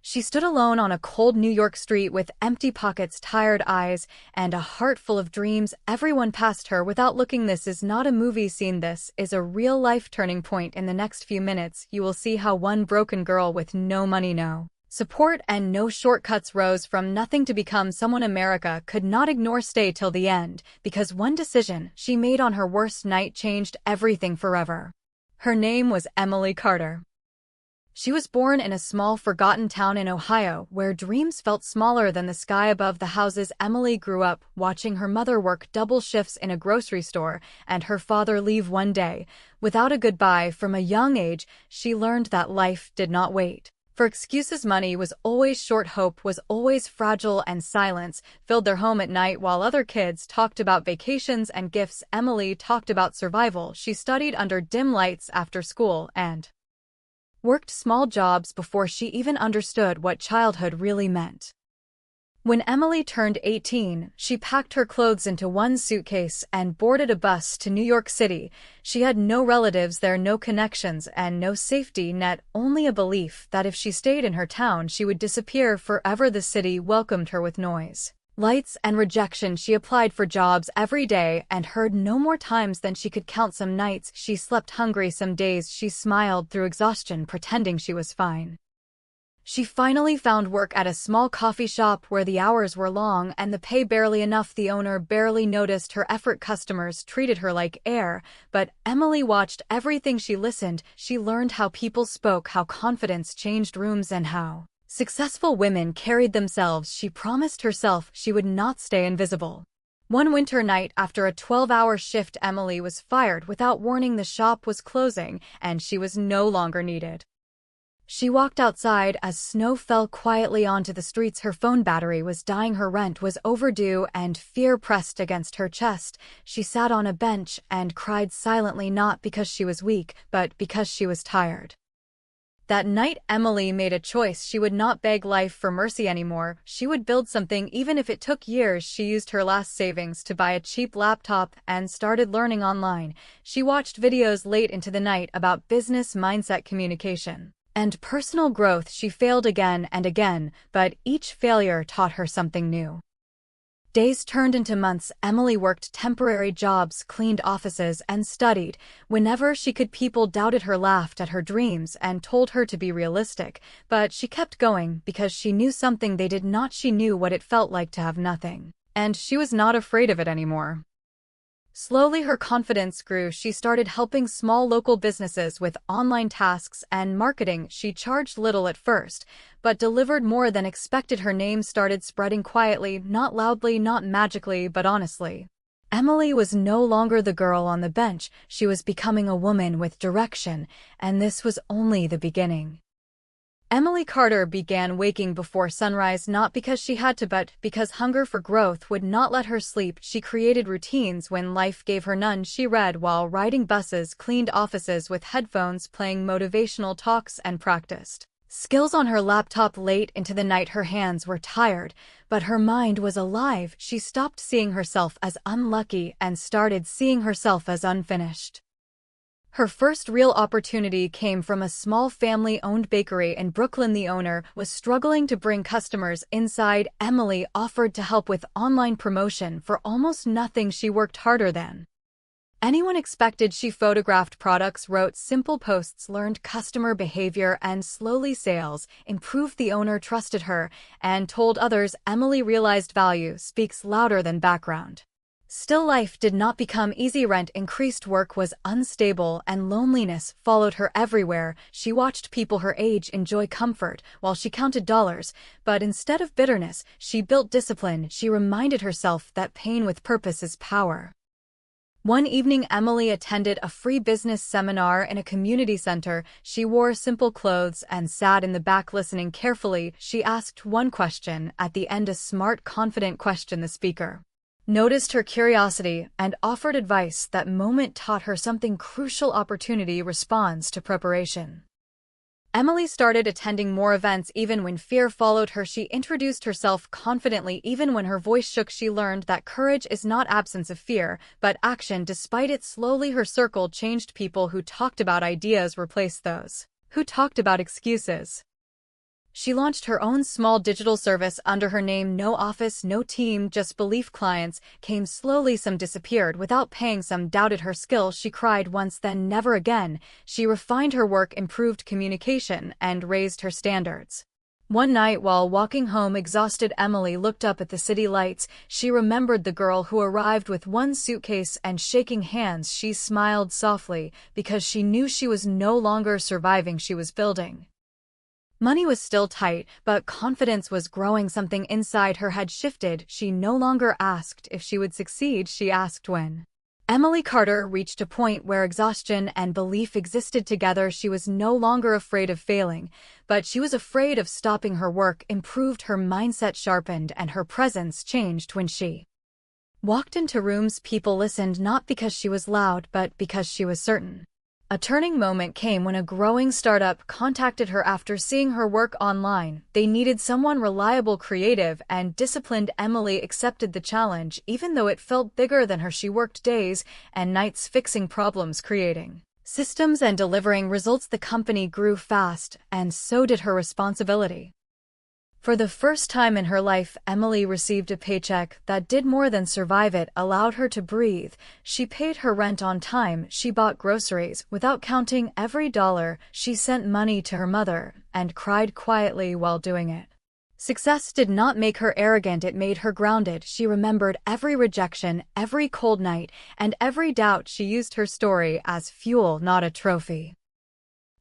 She stood alone on a cold New York street with empty pockets, tired eyes, and a heart full of dreams. Everyone passed her without looking. This is not a movie scene. This is a real-life turning point. In the next few minutes, you will see how one broken girl with no money, no support, and no shortcuts rose from nothing to become someone America could not ignore. Stay till the end, because one decision she made on her worst night changed everything forever. Her name was Emily Carter. She was born in a small, forgotten town in Ohio, where dreams felt smaller than the sky above the houses. Emily grew up watching her mother work double shifts in a grocery store and her father leave one day without a goodbye. From a young age, she learned that life did not wait for excuses. Money was always short, hope was always fragile, and silence filled their home at night. While other kids talked about vacations and gifts, Emily talked about survival. She studied under dim lights after school and worked small jobs before she even understood what childhood really meant. When Emily turned 18, she packed her clothes into one suitcase and boarded a bus to New York City. She had no relatives there, no connections, and no safety net, only a belief that if she stayed in her town, she would disappear forever. The city welcomed her with noise, lights, and rejection. She applied for jobs every day and heard no more times than she could count. Some nights she slept hungry, some days she smiled through exhaustion, pretending she was fine. She finally found work at a small coffee shop where the hours were long and the pay barely enough. The owner barely noticed her effort. Customers treated her like air, but Emily watched everything. She listened. She learned how people spoke, how confidence changed rooms, and how successful women carried themselves. She promised herself she would not stay invisible. One winter night, after a 12-hour shift, Emily was fired without warning. The shop was closing, and she was no longer needed. She walked outside as snow fell quietly onto the streets. Her phone battery was dying, her rent was overdue, and fear pressed against her chest. She sat on a bench and cried silently, not because she was weak, but because she was tired. That night, Emily made a choice. She would not beg life for mercy anymore. She would build something, even if it took years. She used her last savings to buy a cheap laptop and started learning online. She watched videos late into the night about business mindset, communication, and personal growth. She failed again and again, but each failure taught her something new. Days turned into months. Emily worked temporary jobs, cleaned offices, and studied whenever she could. People doubted her, laughed at her dreams, and told her to be realistic, but she kept going because she knew something they did not. She knew what it felt like to have nothing, and she was not afraid of it anymore. Slowly, her confidence grew. She started helping small local businesses with online tasks and marketing. She charged little at first, but delivered more than expected. Her name started spreading quietly, not loudly, not magically, but honestly. Emily was no longer the girl on the bench. She was becoming a woman with direction, and this was only the beginning. Emily Carter began waking before sunrise, not because she had to, but because hunger for growth would not let her sleep. She created routines when life gave her none. She read while riding buses, cleaned offices with headphones, playing motivational talks, and practiced skills on her laptop late into the night. Her hands were tired, but her mind was alive. She stopped seeing herself as unlucky and started seeing herself as unfinished. Her first real opportunity came from a small family-owned bakery in Brooklyn. The owner was struggling to bring customers inside. Emily offered to help with online promotion for almost nothing. She worked harder than anyone expected. She photographed products, wrote simple posts, learned customer behavior, and slowly sales improved. The owner trusted her and told others. Emily realized value speaks louder than background. Still, life did not become easy. Rent increased, work was unstable, and loneliness followed her everywhere. She watched people her age enjoy comfort while she counted dollars, but instead of bitterness, she built discipline. She reminded herself that pain with purpose is power. One evening, Emily attended a free business seminar in a community center. She wore simple clothes and sat in the back listening carefully. She asked one question at the end, a smart, confident question. The speaker noticed her curiosity and offered advice. That moment taught her something crucial: opportunity responds to preparation. Emily started attending more events even when fear followed her. She introduced herself confidently even when her voice shook. She learned that courage is not absence of fear, but action despite it. Slowly, her circle changed. People who talked about ideas replaced those who talked about excuses. She launched her own small digital service under her name. No office, no team, just belief. Clients came slowly, some disappeared without paying, some doubted her skill. She cried once, then never again. She refined her work, improved communication, and raised her standards. One night, while walking home exhausted, Emily looked up at the city lights. She remembered the girl who arrived with one suitcase and shaking hands. She smiled softly because she knew she was no longer surviving, she was building. Money was still tight, but confidence was growing. Something inside her had shifted. She no longer asked if she would succeed, she asked when. Emily Carter reached a point where exhaustion and belief existed together. She was no longer afraid of failing, but she was afraid of stopping. Her work improved, her mindset sharpened, and her presence changed. When she walked into rooms, people listened, not because she was loud, but because she was certain. A turning moment came when a growing startup contacted her after seeing her work online. They needed someone reliable, creative, and disciplined. Emily accepted the challenge, even though it felt bigger than her. She worked days and nights fixing problems, creating systems, and delivering results. The company grew fast, and so did her responsibility. For the first time in her life, Emily received a paycheck that did more than survive. It allowed her to breathe. She paid her rent on time. She bought groceries without counting every dollar. She sent money to her mother and cried quietly while doing it. Success did not make her arrogant, it made her grounded. She remembered every rejection, every cold night, and every doubt. She used her story as fuel, not a trophy.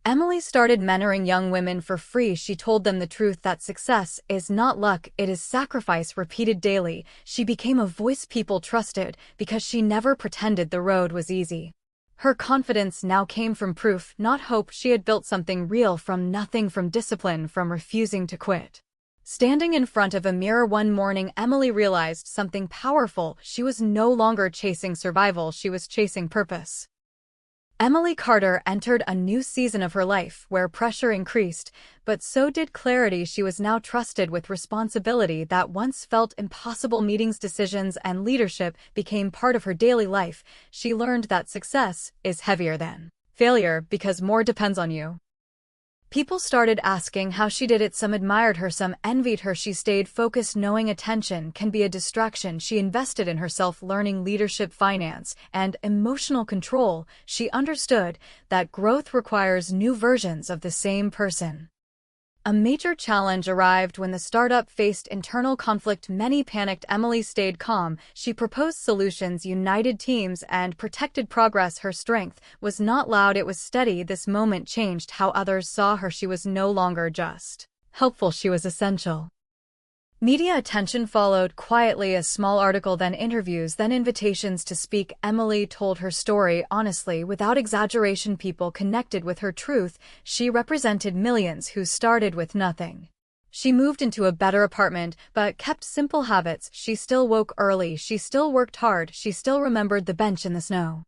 Emily started mentoring young women for free. She told them the truth that success is not luck, it is sacrifice repeated daily. She became a voice people trusted because she never pretended the road was easy. Her confidence now came from proof, not hope. She had built something real from nothing, from discipline, from refusing to quit. Standing in front of a mirror one morning, Emily realized something powerful. She was no longer chasing survival, she was chasing purpose. Emily Carter entered a new season of her life where pressure increased, but so did clarity. She was now trusted with responsibility that once felt impossible. Meetings, decisions, and leadership became part of her daily life. She learned that success is heavier than failure because more depends on you. People started asking how she did it. Some admired her, some envied her. She stayed focused, knowing attention can be a distraction. She invested in herself, learning leadership, finance, and emotional control. She understood that growth requires new versions of the same person. A major challenge arrived when the startup faced internal conflict. Many panicked. Emily stayed calm. She proposed solutions, united teams, and protected progress. Her strength was not loud, it was steady. This moment changed how others saw her. She was no longer just helpful, she was essential. Media attention followed quietly, a small article, then interviews, then invitations to speak. Emily told her story honestly, without exaggeration. People connected with her truth. She represented millions who started with nothing. She moved into a better apartment, but kept simple habits. She still woke early, she still worked hard, she still remembered the bench in the snow.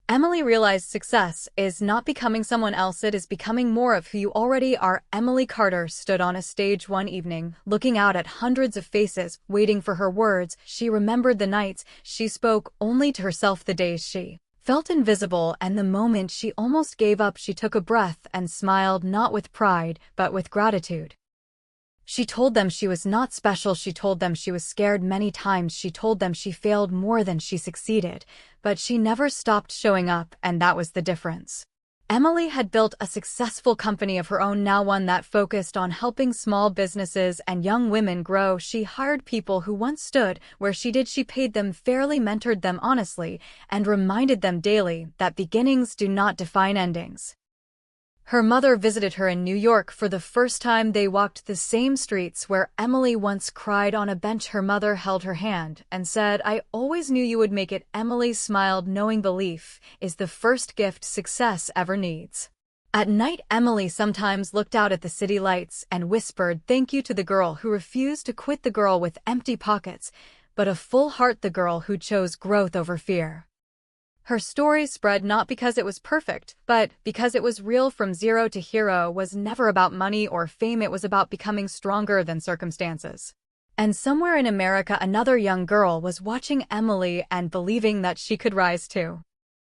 Emily realized success is not becoming someone else, it is becoming more of who you already are. Emily Carter stood on a stage one evening, looking out at hundreds of faces, waiting for her words. She remembered the nights she spoke only to herself, the days she felt invisible, and the moment she almost gave up. She took a breath and smiled, not with pride, but with gratitude. She told them she was not special. She told them she was scared many times. She told them she failed more than she succeeded. But she never stopped showing up, and that was the difference. Emily had built a successful company of her own now, one that focused on helping small businesses and young women grow. She hired people who once stood where she did. She paid them fairly, mentored them honestly, and reminded them daily that beginnings do not define endings. Her mother visited her in New York for the first time. They walked the same streets where Emily once cried on a bench. Her mother held her hand and said, "I always knew you would make it." Emily smiled, knowing belief is the first gift success ever needs. At night, Emily sometimes looked out at the city lights and whispered thank you to the girl who refused to quit, the girl with empty pockets, but a full heart, the girl who chose growth over fear. Her story spread not because it was perfect, but because it was real. From zero to hero was never about money or fame, it was about becoming stronger than circumstances. And somewhere in America, another young girl was watching Emily and believing that she could rise too.